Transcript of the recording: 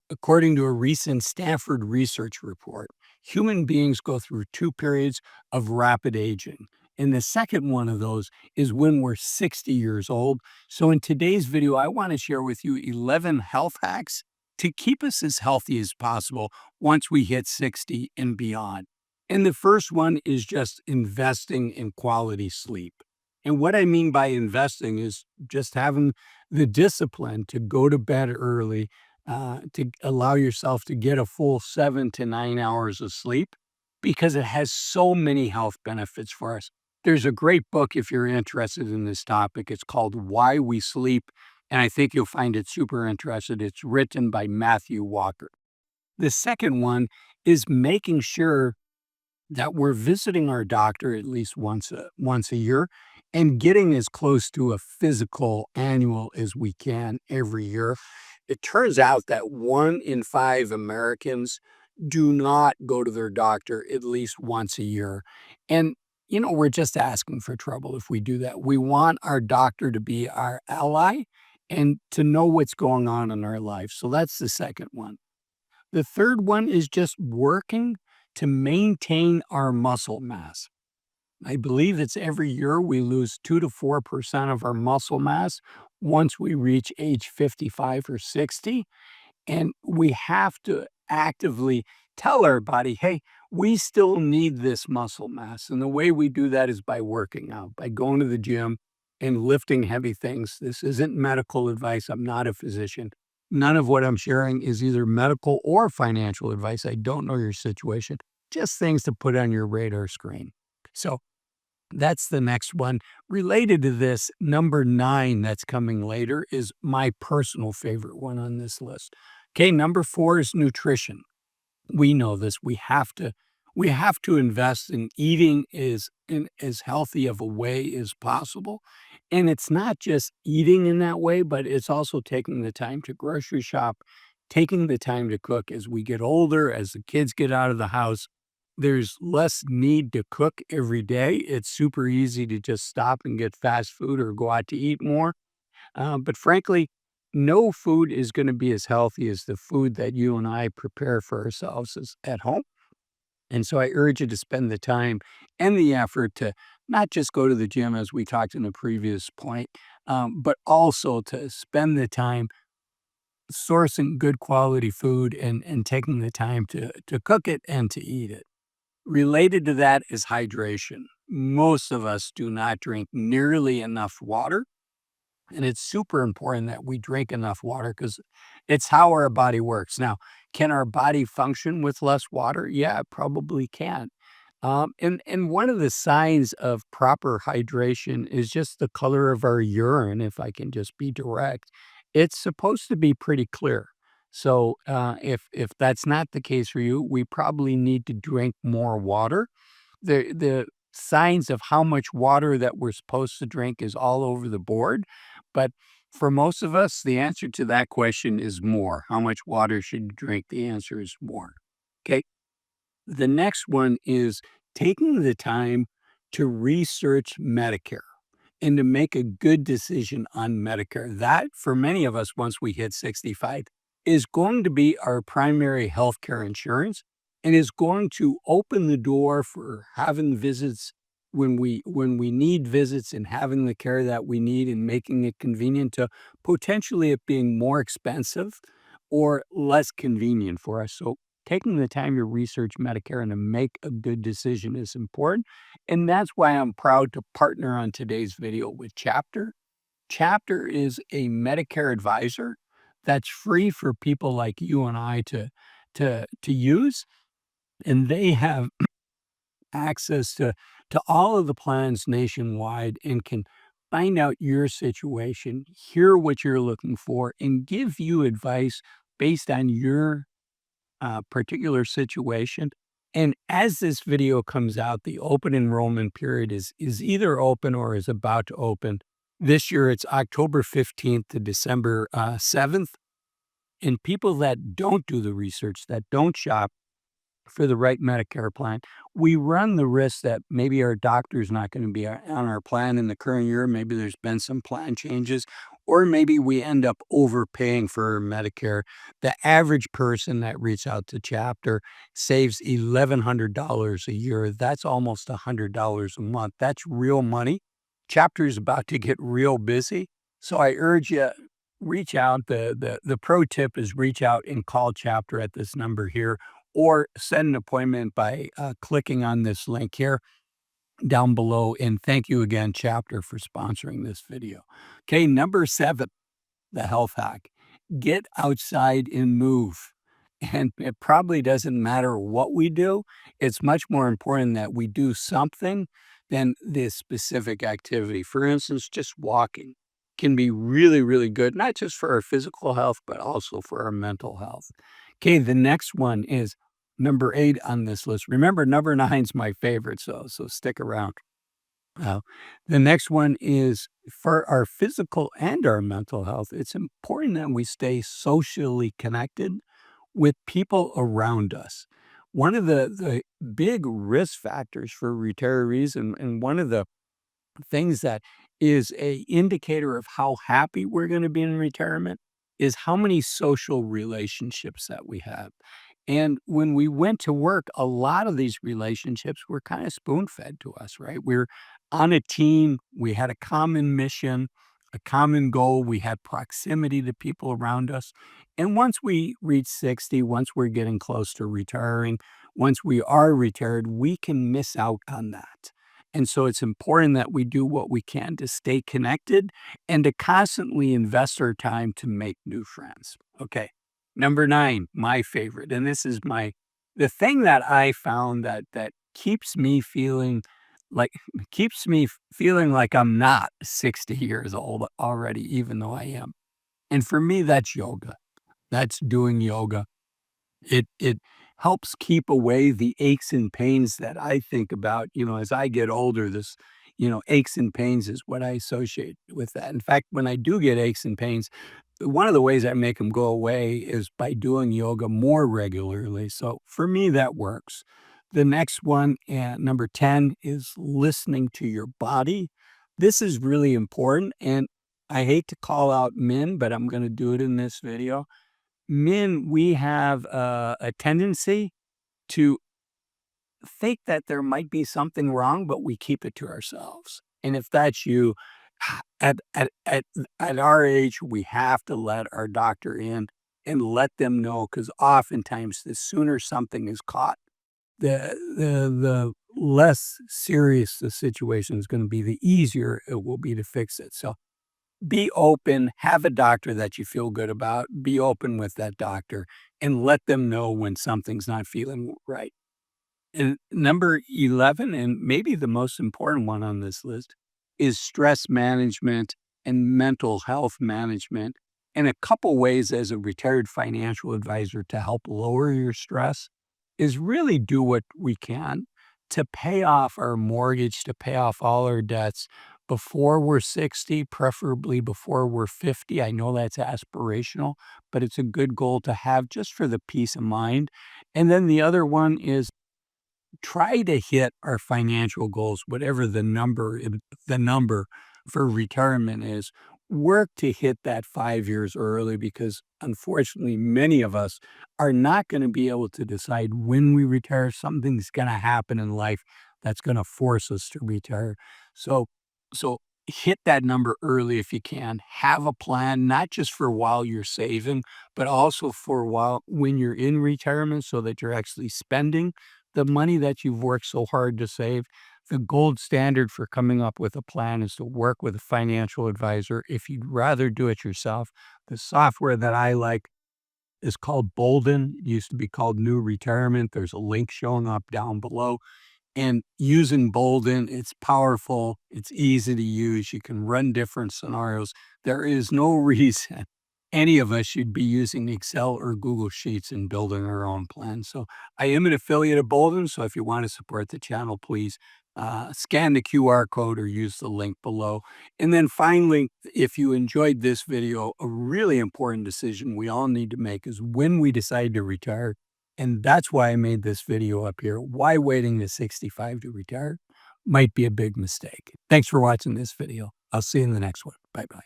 According to a recent Stanford research report, human beings go through two periods of rapid aging. And the second one of those is when we're 60 years old. So, in today's video, I want to share with you 11 health hacks to keep us as healthy as possible once we hit 60 and beyond. And the first one is just investing in quality sleep. And what I mean by investing is just having the discipline to go to bed early, to allow yourself to get a full 7 to 9 hours of sleep because it has so many health benefits for us. There's a great book if you're interested in this topic. It's called Why We Sleep, and I think you'll find it super interesting. It's written by Matthew Walker. The second one is making sure that we're visiting our doctor at least once a year and getting as close to a physical annual as we can every year. It turns out that 1 in 5 Americans do not go to their doctor at least once a year. And, we're just asking for trouble if we do that. We want our doctor to be our ally and to know what's going on in our life. So that's the second one. The third one is just working to maintain our muscle mass. I believe it's every year we lose 2 to 4% of our muscle mass once we reach age 55 or 60. And we have to actively tell our body, hey, we still need this muscle mass. And the way we do that is by working out, by going to the gym and lifting heavy things. This isn't medical advice. I'm not a physician. None of what I'm sharing is either medical or financial advice. I don't know your situation, just things to put on your radar screen. So that's the next one. Related to this, number 9 that's coming later is my personal favorite one on this list. Okay, number 4 is nutrition. We know this. We have to invest in eating in as healthy of a way as possible. And it's not just eating in that way, but it's also taking the time to grocery shop, taking the time to cook. As we get older, as the kids get out of the house, there's less need to cook every day. It's super easy to just stop and get fast food or go out to eat more. But frankly, no food is going to be as healthy as the food that you and I prepare for ourselves at home. And so I urge you to spend the time and the effort to not just go to the gym, as we talked in the previous point, but also to spend the time sourcing good quality food and taking the time to cook it and to eat it. Related to that is hydration. Most of us do not drink nearly enough water. And it's super important that we drink enough water because it's how our body works. Now, can our body function with less water? Yeah, it probably can. And one of the signs of proper hydration is just the color of our urine, if I can just be direct. It's supposed to be pretty clear. So if that's not the case for you, we probably need to drink more water. The signs of how much water that we're supposed to drink is all over the board, but for most of us, the answer to that question is more. How much water should you drink? The answer is more. Okay. The next one is taking the time to research Medicare and to make a good decision on Medicare. That, for many of us, once we hit 65, is going to be our primary healthcare insurance and is going to open the door for having visits when we need visits and having the care that we need and making it convenient to potentially it being more expensive or less convenient for us. So taking the time to research Medicare and to make a good decision is important. And that's why I'm proud to partner on today's video with Chapter. Chapter is a Medicare advisor that's free for people like you and I to use, and they have access to all of the plans nationwide and can find out your situation, hear what you're looking for, and give you advice based on your particular situation. And as this video comes out, the open enrollment period is either open or is about to open. This year, it's October 15th to December 7th. And people that don't do the research, that don't shop for the right Medicare plan, we run the risk that maybe our doctor's not going to be on our plan in the current year. Maybe there's been some plan changes, or maybe we end up overpaying for Medicare. The average person that reaches out to Chapter saves $1,100 a year. That's almost $100 a month. That's real money. Chapter is about to get real busy. So I urge you, reach out. The pro tip is reach out and call Chapter at this number here, or set an appointment by clicking on this link here down below. And thank you again, Chapter, for sponsoring this video. Okay, number 7, the health hack. Get outside and move. And it probably doesn't matter what we do. It's much more important that we do something than this specific activity. For instance, just walking can be really, really good, not just for our physical health, but also for our mental health. Okay, the next one is number 8 on this list. Remember, number 9 is my favorite, so stick around. Uh, the next one is for our physical and our mental health. It's important that we stay socially connected with people around us. One of the big risk factors for retirees, and one of the things that is a indicator of how happy we're gonna be in retirement, is how many social relationships that we have. And when we went to work, a lot of these relationships were kinda spoon-fed to us, right? We're on a team, we had a common mission, a common goal, we had proximity to people around us. And once we reach 60, once we're getting close to retiring, once we are retired, we can miss out on that. And so it's important that we do what we can to stay connected and to constantly invest our time to make new friends. Okay. Number 9, my favorite, and this is the thing that I found that keeps me feeling like feeling like I'm not 60 years old already, even though I am. And for me, that's yoga. That's doing yoga. It helps keep away the aches and pains that I think about, as I get older. This, aches and pains is what I associate with that. In fact, when I do get aches and pains, one of the ways I make them go away is by doing yoga more regularly. So for me, that works. The next one, number 10, is listening to your body. This is really important. And I hate to call out men, but I'm going to do it in this video. Men, we have a tendency to think that there might be something wrong, but we keep it to ourselves. And if that's you, at our age, we have to let our doctor in and let them know, because oftentimes the sooner something is caught, the less serious the situation is going to be, the easier it will be to fix it. So be open, have a doctor that you feel good about, be open with that doctor, and let them know when something's not feeling right. And number 11, and maybe the most important one on this list, is stress management and mental health management. And a couple ways as a retired financial advisor to help lower your stress is really do what we can to pay off our mortgage, to pay off all our debts before we're 60, preferably before we're 50. I know that's aspirational, but it's a good goal to have just for the peace of mind. And then the other one is try to hit our financial goals, whatever the number for retirement is. Work to hit that 5 years early, because unfortunately, many of us are not going to be able to decide when we retire. Something's going to happen in life that's going to force us to retire. So, so hit that number early if you can. Have a plan, not just for while you're saving, but also for while when you're in retirement, so that you're actually spending the money that you've worked so hard to save. The gold standard for coming up with a plan is to work with a financial advisor. If you'd rather do it yourself, the software that I like is called Bolden. It used to be called New Retirement. There's a link showing up down below. And using Bolden, it's powerful, it's easy to use, you can run different scenarios. There is no reason any of us should be using Excel or Google Sheets and building our own plan. So I am an affiliate of Bolden, so if you want to support the channel, please scan the QR code or use the link below. And then finally, if you enjoyed this video, a really important decision we all need to make is when we decide to retire. And that's why I made this video up here. Why waiting to 65 to retire might be a big mistake. Thanks for watching this video. I'll see you in the next one. Bye-bye.